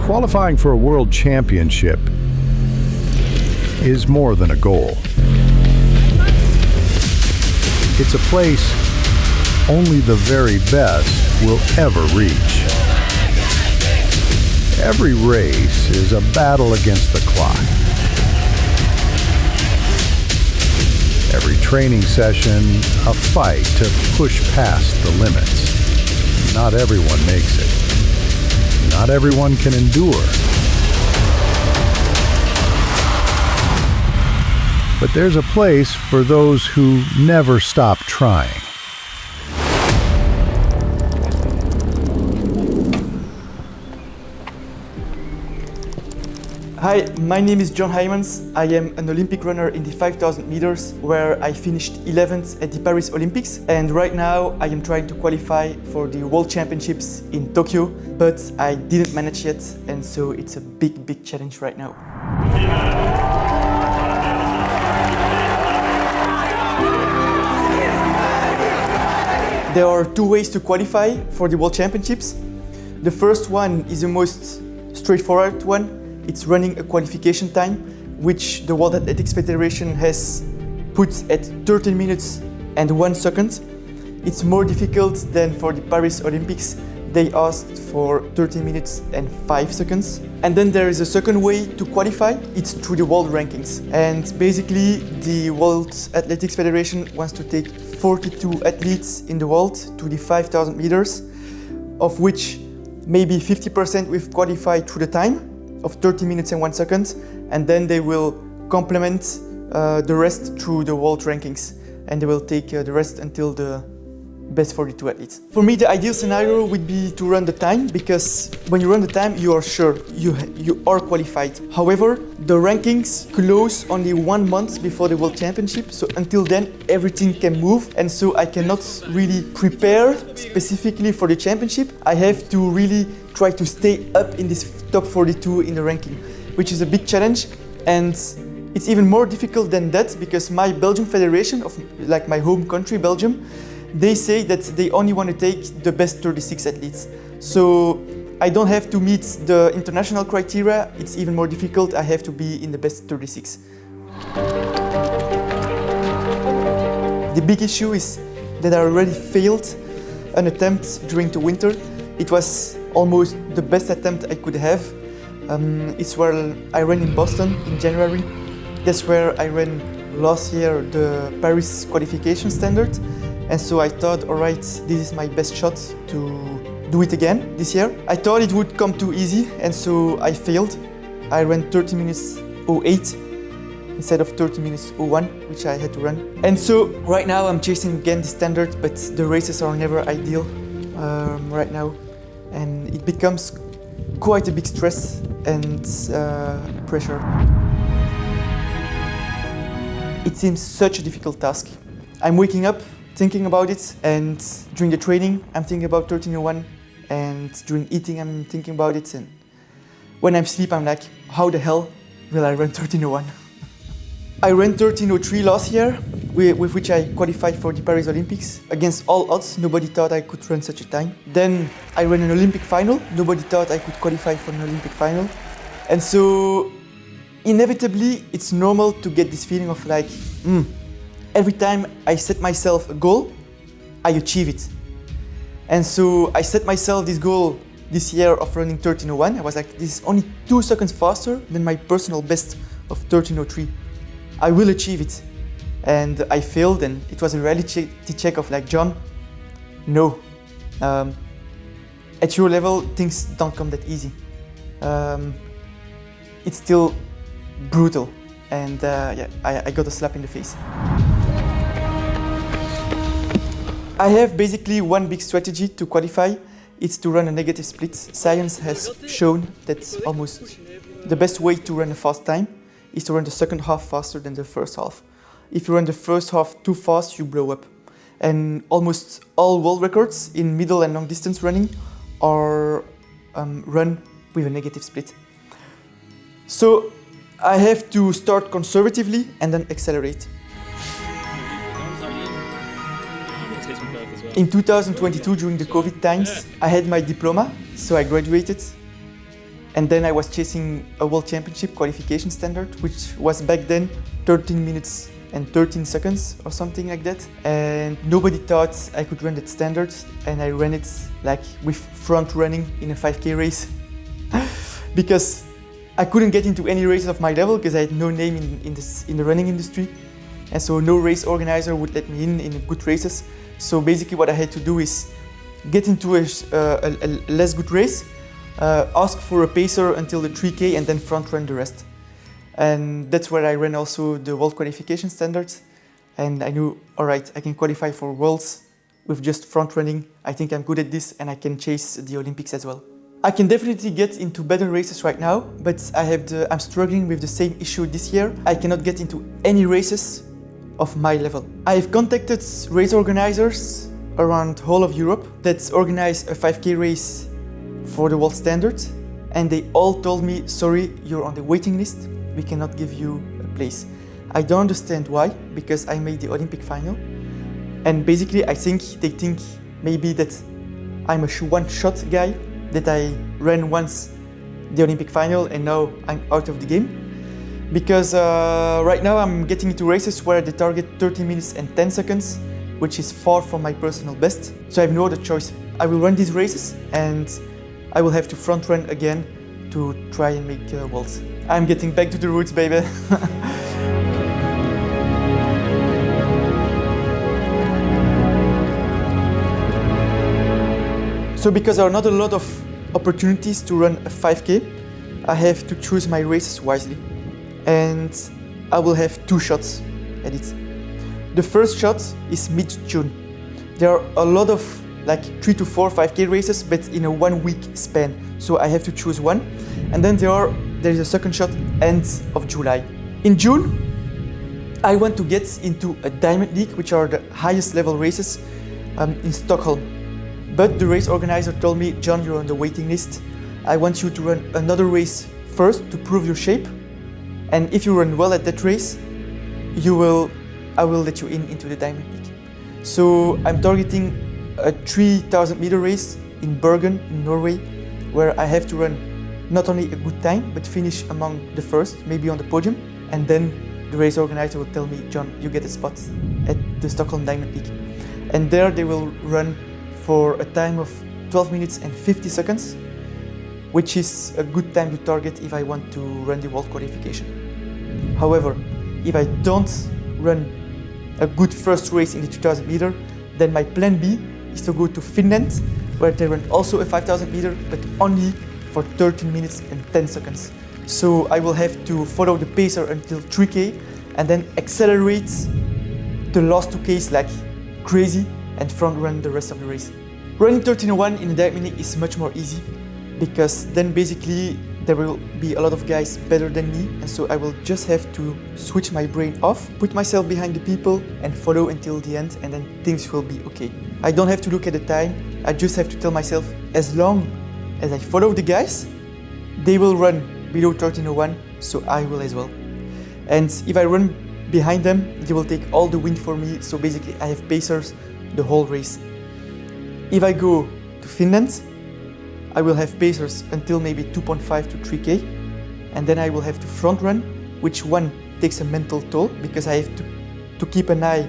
Qualifying for a world championship is more than a goal. It's a place only the very best will ever reach. Every race is a battle against the clock. Every training session, a fight to push past the limits. Not everyone makes it. Not everyone can endure. But there's a place for those who never stop trying. Hi, my name is John Heymans. I am an Olympic runner in the 5,000 meters where I finished 11th at the Paris Olympics, and right now I am trying to qualify for the World Championships in Tokyo, but I didn't manage yet, and so it's a big challenge right now. There are two ways to qualify for the World Championships. The first one is the most straightforward one. It's running a qualification time, which the World Athletics Federation has put at 13 minutes and 1 second. It's more difficult than for the Paris Olympics. They asked for 13 minutes and 5 seconds. And then there is a second way to qualify. It's through the world rankings. And basically, the World Athletics Federation wants to take 42 athletes in the world to the 5,000 meters, of which maybe 50% will qualify through the time of 30 minutes and 1 second, and then they will complement the rest through the world rankings, and they will take the rest until the best 42 athletes. For me, the ideal scenario would be to run the time, because when you run the time, you are sure you are qualified. However, the rankings close only 1 month before the World Championship, so until then everything can move, and so I cannot really prepare specifically for the championship. I have to really try to stay up in this top 42 in the ranking, which is a big challenge, and it's even more difficult than that because my Belgian federation, of like my home country, Belgium, they say that they only want to take the best 36 athletes. So I don't have to meet the international criteria. It's even more difficult. I have to be in the best 36. The big issue is that I already failed an attempt during the winter. It was almost the best attempt I could have. It's where I ran in Boston in January. That's where I ran last year the Paris qualification standard. And so I thought, all right, this is my best shot to do it again this year. I thought it would come too easy, and so I failed. I ran 30 minutes 08 instead of 30 minutes 01, which I had to run. And so right now I'm chasing again the standard, but the races are never ideal right now. And it becomes quite a big stress and pressure. It seems such a difficult task. I'm waking up thinking about it, and during the training I'm thinking about 13:01, and during eating I'm thinking about it, and when I'm asleep I'm like, how the hell will I run 13:01? I ran 13:03 last year, with which I qualified for the Paris Olympics. Against all odds, nobody thought I could run such a time. Then I ran an Olympic final. Nobody thought I could qualify for an Olympic final. And so inevitably it's normal to get this feeling of like, every time I set myself a goal, I achieve it. And so I set myself this goal this year of running 13:01. I was like, this is only 2 seconds faster than my personal best of 13:03. I will achieve it. And I failed, and it was a reality check of like, John, no. At your level, things don't come that easy. It's still brutal. And I got a slap in the face. I have basically one big strategy to qualify. It's to run a negative split. Science has shown that almost the best way to run a fast time is to run the second half faster than the first half. If you run the first half too fast, you blow up. And almost all world records in middle and long distance running are run with a negative split. So I have to start conservatively and then accelerate. In 2022, during the COVID times, I had my diploma, so I graduated. And then I was chasing a World Championship qualification standard, which was back then 13 minutes and 13 seconds or something like that. And nobody thought I could run that standard, and I ran it like with front running in a 5K race. Because I couldn't get into any races of my level because I had no name in the running industry. And so no race organizer would let me in good races. So basically what I had to do is get into a less good race, ask for a pacer until the 3K and then front run the rest. And that's where I ran also the World Qualification standards. And I knew, all right, I can qualify for Worlds with just front running. I think I'm good at this and I can chase the Olympics as well. I can definitely get into better races right now, but I'm struggling with the same issue this year. I cannot get into any races of my level. I've contacted race organizers around whole of Europe that organize a 5K race for the world standard, and they all told me, sorry, you're on the waiting list, we cannot give you a place. I don't understand why, because I made the Olympic final, and basically I think they think maybe that I'm a one-shot guy, that I ran once the Olympic final and now I'm out of the game. Because right now I'm getting into races where they target 30 minutes and 10 seconds, which is far from my personal best. So I have no other choice. I will run these races and I will have to front run again to try and make worlds. I'm getting back to the roots, baby. So because there are not a lot of opportunities to run a 5K, I have to choose my races wisely. And I will have 2 shots at it. The first shot is mid-June. There are a lot of like 3 to 4 5K races, but in a 1 week span. So I have to choose one. And then there is a second shot end of July. In June, I want to get into a Diamond League, which are the highest level races in Stockholm. But the race organizer told me, John, you're on the waiting list. I want you to run another race first to prove your shape. And if you run well at that race, I will let you into the Diamond League. So I'm targeting a 3,000 meter race in Bergen in Norway, where I have to run not only a good time, but finish among the first, maybe on the podium. And then the race organizer will tell me, John, you get a spot at the Stockholm Diamond League. And there they will run for a time of 12 minutes and 50 seconds, which is a good time to target if I want to run the World Qualification. However, if I don't run a good first race in the 2000 meter, then my plan B is to go to Finland, where they run also a 5000 meter, but only for 13 minutes and 10 seconds. So I will have to follow the pacer until 3K and then accelerate the last 2Ks like crazy and front run the rest of the race. Running 13:01 in the Diamond League is much more easy, because then basically there will be a lot of guys better than me, and so I will just have to switch my brain off, put myself behind the people and follow until the end, and then things will be okay. I don't have to look at the time, I just have to tell myself, as long as I follow the guys, they will run below 13:01, so I will as well. And if I run behind them, they will take all the wind for me, so basically I have pacers the whole race. If I go to Finland, I will have pacers until maybe 2.5 to 3K, and then I will have to front run, which one takes a mental toll, because I have to keep an eye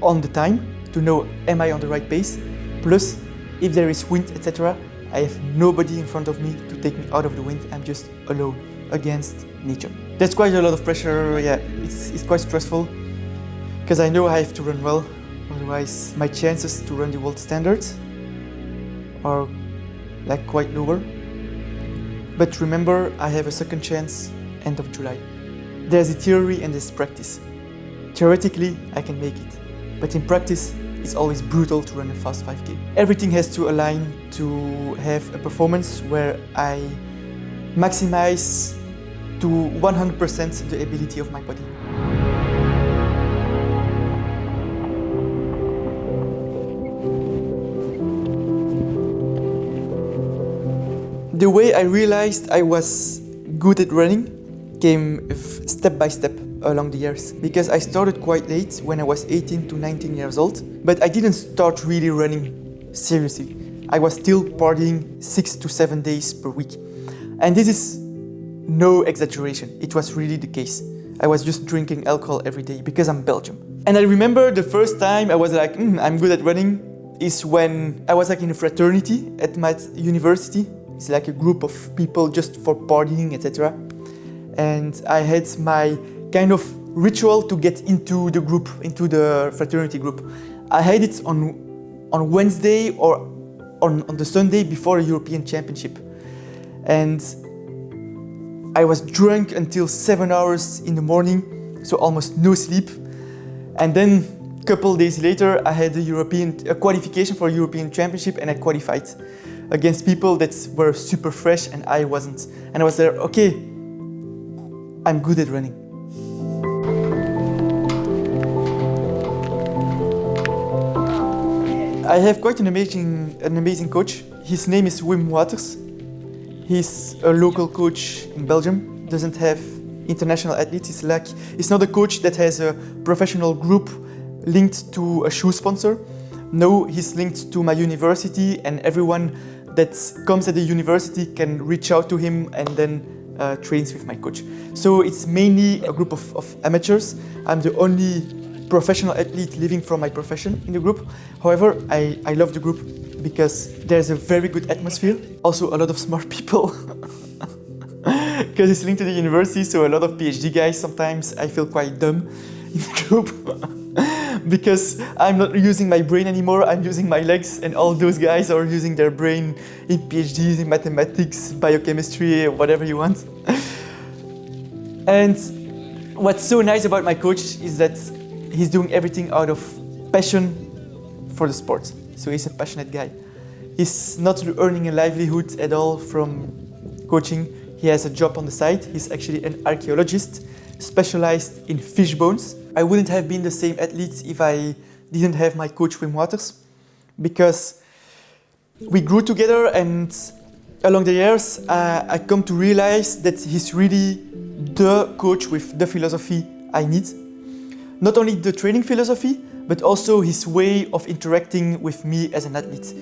on the time to know, am I on the right pace? Plus, if there is wind, etc., I have nobody in front of me to take me out of the wind. I'm just alone against nature. That's quite a lot of pressure. Yeah, it's quite stressful, because I know I have to run well. Otherwise, my chances to run the world standards are like quite lower. But remember, I have a second chance end of July. There's a theory and there's practice. Theoretically, I can make it, but in practice, it's always brutal to run a fast 5K. Everything has to align to have a performance where I maximize to 100% the ability of my body. The way I realized I was good at running came step by step along the years, because I started quite late when I was 18 to 19 years old, but I didn't start really running seriously. I was still partying 6 to 7 days per week. And this is no exaggeration. It was really the case. I was just drinking alcohol every day because I'm Belgian. And I remember the first time I was like, I'm good at running, is when I was like in a fraternity at my university. It's like a group of people just for partying, etc. And I had my kind of ritual to get into the group, into the fraternity group. I had it on Wednesday or on the Sunday before a European Championship. And I was drunk until 7 hours in the morning, so almost no sleep. And then a couple days later, I had a qualification for a European Championship, and I qualified against people that were super fresh and I wasn't. And I was there, okay, I'm good at running. I have quite an amazing coach. His name is Wim Waters. He's a local coach in Belgium, doesn't have international athletes. He's not a coach that has a professional group linked to a shoe sponsor. No, he's linked to my university, and everyone that comes at the university can reach out to him and then trains with my coach. So it's mainly a group of amateurs. I'm the only professional athlete living from my profession in the group. However, I love the group because there's a very good atmosphere. Also a lot of smart people. Because it's linked to the university, so a lot of PhD guys. Sometimes I feel quite dumb in the group because I'm not using my brain anymore, I'm using my legs, and all those guys are using their brain in PhDs, in mathematics, biochemistry, whatever you want. And what's so nice about my coach is that he's doing everything out of passion for the sport. So he's a passionate guy. He's not earning a livelihood at all from coaching. He has a job on the side. He's actually an archaeologist specialized in fish bones. I wouldn't have been the same athlete if I didn't have my coach Wim Waters, because we grew together, and along the years I come to realize that he's really the coach with the philosophy I need. Not only the training philosophy, but also his way of interacting with me as an athlete.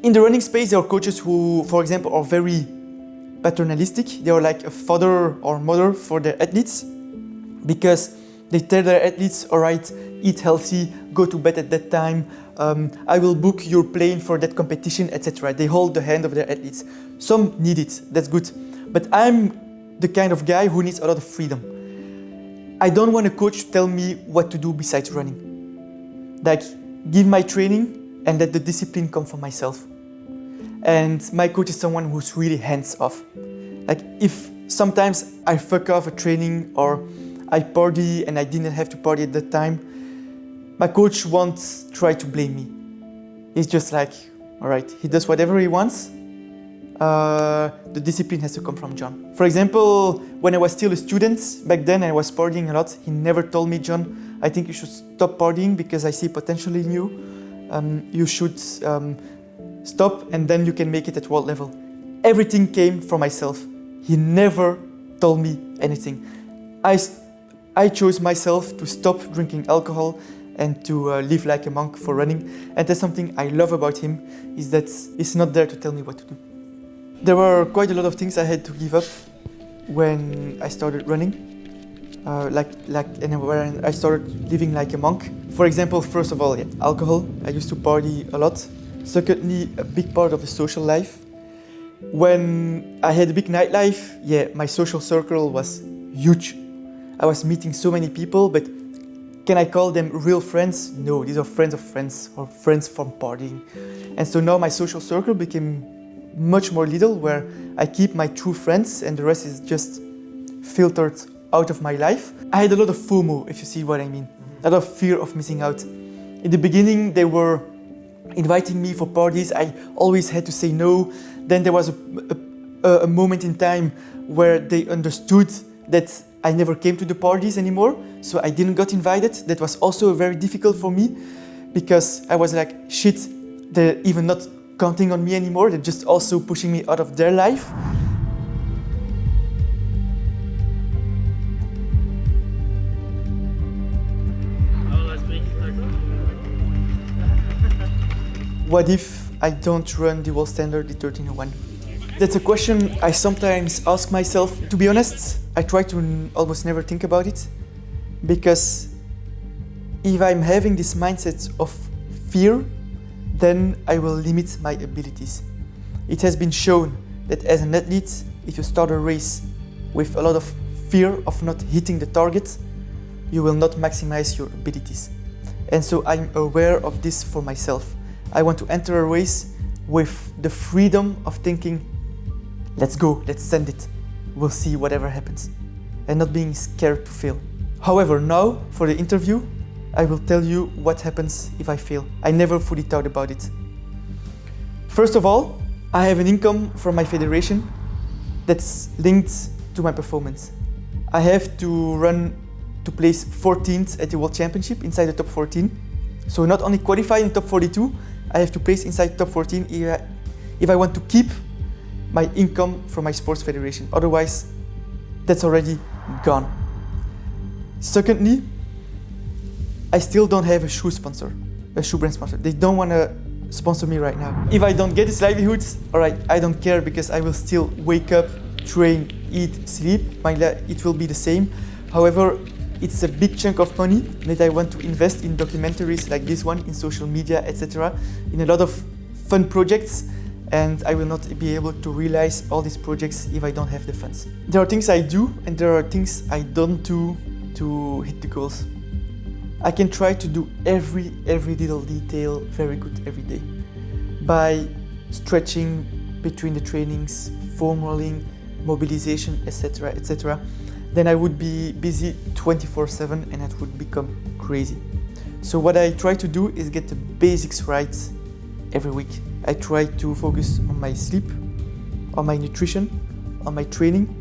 In the running space, there are coaches who, for example, are very paternalistic. They are like a father or mother for their athletes, because they tell their athletes, all right, eat healthy, go to bed at that time, I will book your plane for that competition, etc. They hold the hand of their athletes. Some need it, that's good. But I'm the kind of guy who needs a lot of freedom. I don't want a coach to tell me what to do besides running. Like, give my training and let the discipline come from myself. And my coach is someone who's really hands-off. Like, if sometimes I fuck off a training or I party and I didn't have to party at that time, my coach won't try to blame me. He's just like, all right, he does whatever he wants. The discipline has to come from John. For example, when I was still a student, back then I was partying a lot, he never told me, John, I think you should stop partying because I see potential in you. You should stop and then you can make it at world level. Everything came from myself. He never told me anything. I chose myself to stop drinking alcohol and to live like a monk for running. And that's something I love about him, is that he's not there to tell me what to do. There were quite a lot of things I had to give up when I started running, and when I started living like a monk. For example, first of all, alcohol. I used to party a lot. Secondly, a big part of the social life. When I had a big nightlife, my social circle was huge. I was meeting so many people, but can I call them real friends? No, these are friends of friends or friends from partying. And so now my social circle became much more little, where I keep my true friends and the rest is just filtered out of my life. I had a lot of FOMO, if you see what I mean. A lot of fear of missing out. In the beginning, they were inviting me for parties. I always had to say no. Then there was a moment in time where they understood that I never came to the parties anymore, so I didn't get invited. That was also very difficult for me, because I was like, shit, they're even not counting on me anymore, they're just also pushing me out of their life. What if I don't run the world standard, the 1301? That's a question I sometimes ask myself. To be honest, I try to almost never think about it, because if I'm having this mindset of fear, then I will limit my abilities. It has been shown that as an athlete, if you start a race with a lot of fear of not hitting the target, you will not maximize your abilities. And so I'm aware of this for myself. I want to enter a race with the freedom of thinking, let's go, let's send it, we'll see whatever happens, and not being scared to fail. However, now for the interview, I will tell you what happens if I fail. I never fully thought about it. First of all, I have an income from my federation that's linked to my performance. I have to place 14th at the World Championship, inside the top 14. So not only qualify in top 42, I have to place inside top 14 if I want to keep my income from my sports federation. Otherwise, that's already gone. Secondly, I still don't have a shoe brand sponsor. They don't want to sponsor me right now. If I don't get this livelihood, all right, I don't care, because I will still wake up, train, eat, sleep. It will be the same. However, it's a big chunk of money that I want to invest in documentaries like this one, in social media, etc., in a lot of fun projects, and I will not be able to realize all these projects if I don't have the funds. There are things I do and there are things I don't do to hit the goals. I can try to do every little detail very good every day by stretching between the trainings, foam rolling, mobilization, etc., etc. Then I would be busy 24/7 and it would become crazy. So what I try to do is get the basics right every week. I try to focus on my sleep, on my nutrition, on my training,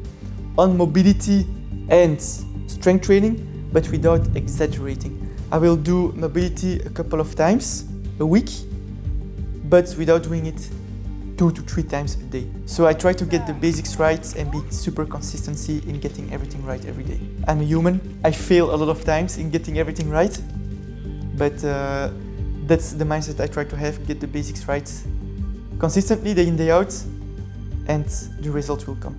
on mobility and strength training, but without exaggerating. I will do mobility a couple of times a week, but without doing it 2 to 3 times a day. So I try to get the basics right and be super consistency in getting everything right every day. I'm a human. I fail a lot of times in getting everything right, but that's the mindset I try to have, get the basics right consistently, day in, day out, and the results will come.